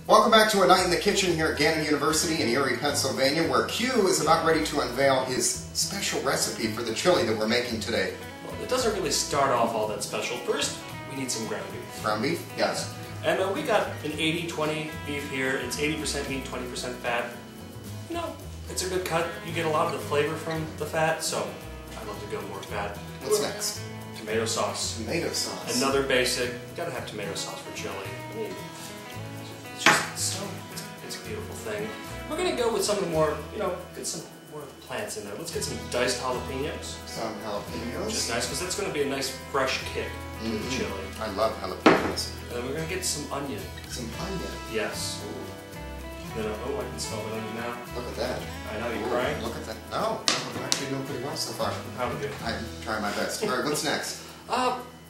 Welcome back to A Night in the Kitchen here at Gannon University in Erie, Pennsylvania, where Q is about ready to unveil his special recipe for the chili that we're making today. Well, it doesn't really start off all that special. First, we need some ground beef. Ground beef? Yes. And we got an 80-20 beef here. It's 80% meat, 20% fat. You know, it's a good cut. You get a lot of the flavor from the fat, so I love to go more fat. What's next? Tomato sauce. Tomato sauce. Another basic. You gotta have tomato sauce for chili. I mean, it's just so, it's a beautiful thing. We're gonna go with some of the more, get some more plants in there. Let's get some diced jalapenos. Some jalapenos. Which is nice, because that's gonna be a nice fresh kick to the chili. I love jalapenos. And then we're gonna get some onion. Some onion. Yes. And then, oh, I can smell the onion now. Look at that. I know, you're crying? Look at that. No, I'm actually doing pretty well so far. How do you? I'm trying my best. All right, what's next?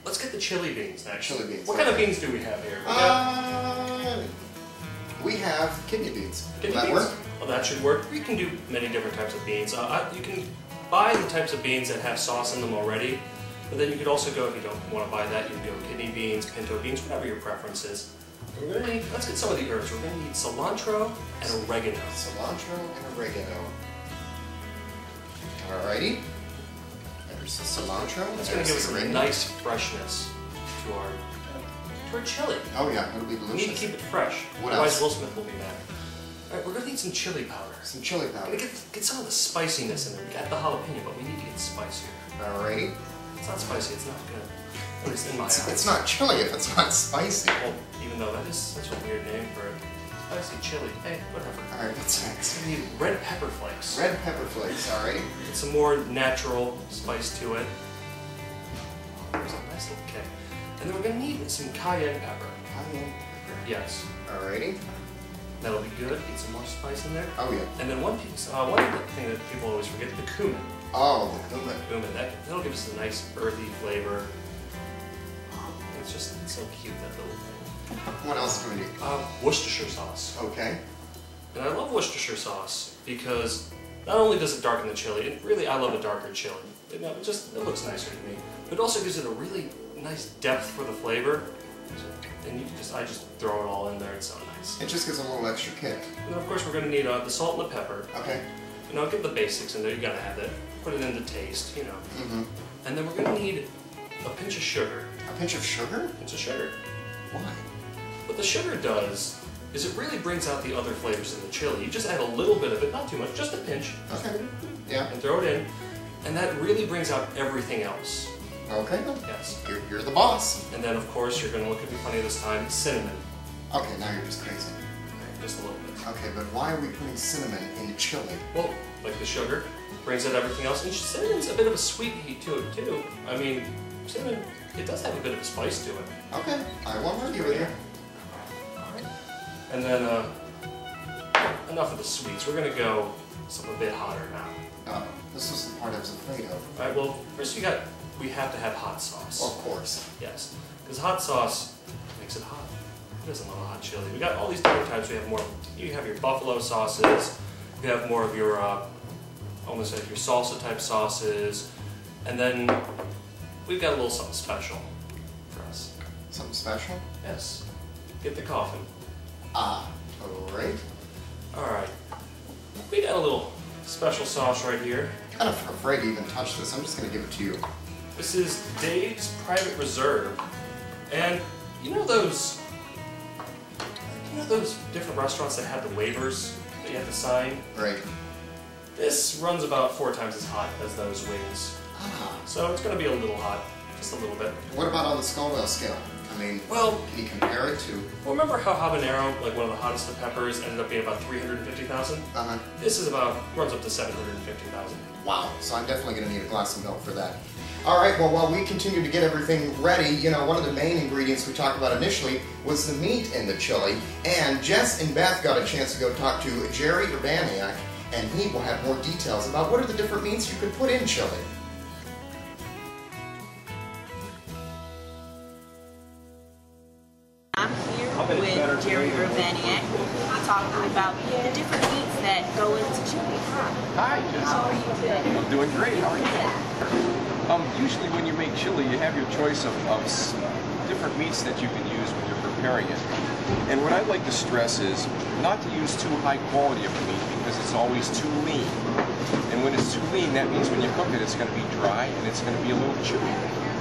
Let's get the chili beans next. Chili beans. What kind of beans do we have here? We have kidney beans. Kidney Will that beans? work? Well, that should work. You can do many different types of beans. You can buy the types of beans that have sauce in them already, but then you could also go, if you don't want to buy that, you can go kidney beans, pinto beans, whatever your preference is. We're gonna need, let's get some of the herbs. We're going to need cilantro and oregano. Cilantro and oregano. Alrighty. There's the cilantro. That's going to give us a nice freshness to our chili. Oh yeah, it'll be delicious. We need to keep it fresh. What Otherwise, else? Will Smith will be mad. Alright, we're going to need some chili powder. Some chili powder. We're going to get some of the spiciness in there. We got the jalapeno, but we need to get spicier. Alrighty. It's not spicy, it's not good. At least in my eyes. It's not chili if it's not spicy. Well, even though that is such a weird name for it. Spicy chili. Hey, whatever. Alright, what's next? We need red pepper flakes. Red pepper flakes, alrighty. Get some more natural spice to it. There's a nice little kick. And then we're going to need some cayenne pepper. Cayenne pepper. Yes. Alrighty. That'll be good. Get some more spice in there. Oh yeah. And then one thing that people always forget, the cumin. Oh, the cumin. Cumin. That'll give us a nice earthy flavor. It's so cute, that little thing. What else do we need? Worcestershire sauce. Okay. And I love Worcestershire sauce because not only does it darken the chili, and really I love a darker chili. It looks nicer to me. But it also gives it a really nice depth for the flavor. And I just throw it all in there. It's so nice. It just gives a little extra kick. And then of course we're going to need the salt and the pepper. Okay. And I'll get the basics in there. You gotta have it. Put it into taste, Mm-hmm. And then we're going to need a pinch of sugar. A pinch of sugar? Pinch of sugar. Why? What the sugar does is it really brings out the other flavors in the chili. You just add a little bit of it, not too much, just a pinch. Okay. Yeah. And throw it in. And that really brings out everything else. Okay. Yes. You're the boss. And then of course you're going to look at me funny this time, cinnamon. Okay, now you're just crazy. Okay, just a little bit. Okay, but why are we putting cinnamon in chili? Well, like the sugar brings out everything else. And cinnamon's a bit of a sweet heat to it too. I mean, cinnamon, it does have a bit of a spice to it. Okay, I won't argue with you. And then, enough of the sweets. We're going to go something a bit hotter now. This was the part I was afraid of. Alright, well, first we have to have hot sauce. Of course. Yes, because hot sauce makes it hot. Who doesn't love a hot chili? We got all these different types. We have more, you have your buffalo sauces, you have more of your, almost like your salsa type sauces, and then we've got a little something special for us. Something special? Yes, get the coffin. Alright. Alright, we got a little special sauce right here. Kind of afraid to even touch this. I'm just going to give it to you. This is Dave's Private Reserve. And you know those different restaurants that have the waivers that you have to sign? Right. This runs about 4 times as hot as those wings. So it's going to be a little hot, just a little bit. What about on the Scoville scale? I mean, well, can you compare it to? Well, remember how habanero, like one of the hottest of peppers, ended up being about 350,000? This is runs up to 750,000. Wow, so I'm definitely going to need a glass of milk for that. Alright, well, while we continue to get everything ready, one of the main ingredients we talked about initially was the meat in the chili, and Jess and Beth got a chance to go talk to Jerry Urbaniak, and he will have more details about what are the different meats you could put in chili. I'm here with Jerry Urbaniak. We're talking about the different meats that go into chili. Hi, Jess. How are you today? I'm doing great. How are you? Usually when you make chili, you have your choice of different meats that you can use when you're preparing it. And what I'd like to stress is not to use too high quality of meat because it's always too lean. And when it's too lean, that means when you cook it, it's going to be dry and it's going to be a little chewy.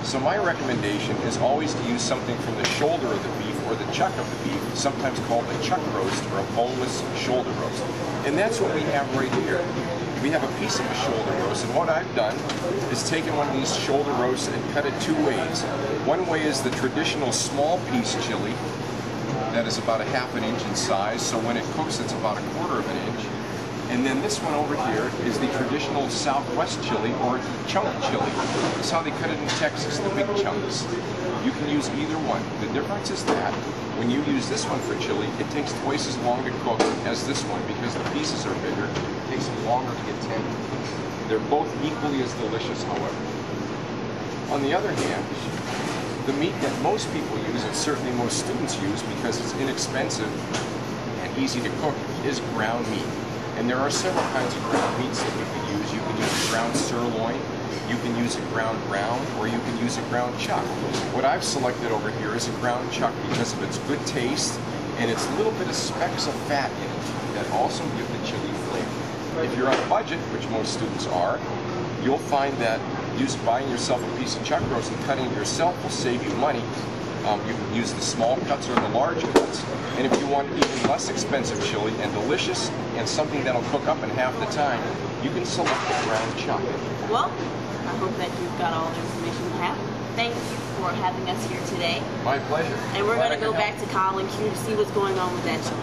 So my recommendation is always to use something from the shoulder of the beef or the chuck of the beef, sometimes called a chuck roast or a boneless shoulder roast. And that's what we have right here. We have a piece of a shoulder roast, and what I've done is taken one of these shoulder roasts and cut it two ways. One way is the traditional small piece chili that is about a ½ inch in size, so when it cooks it's about 1/4 inch. And then this one over here is the traditional Southwest chili or chunk chili. That's how they cut it in Texas, the big chunks. You can use either one. The difference is that when you use this one for chili, it takes twice as long to cook as this one because the pieces are bigger. It takes longer to get tender. They're both equally as delicious, however. On the other hand, the meat that most people use, and certainly most students use because it's inexpensive and easy to cook, is ground meat. And there are several kinds of ground meats that you can use. You can use a ground sirloin, you can use a ground round, or you can use a ground chuck. What I've selected over here is a ground chuck because of its good taste and its little bit of specks of fat in it that also give the chili flavor. If you're on a budget, which most students are, you'll find that buying yourself a piece of chuck roast and cutting it yourself will save you money. You can use the small cuts or the large cuts. And if you want even less expensive chili and delicious and something that'll cook up in half the time, you can select the ground chuck. Well, I hope that you've got all the information you have. Thank you for having us here today. My pleasure. And we're going to go back to Colin Q to see what's going on with that chili.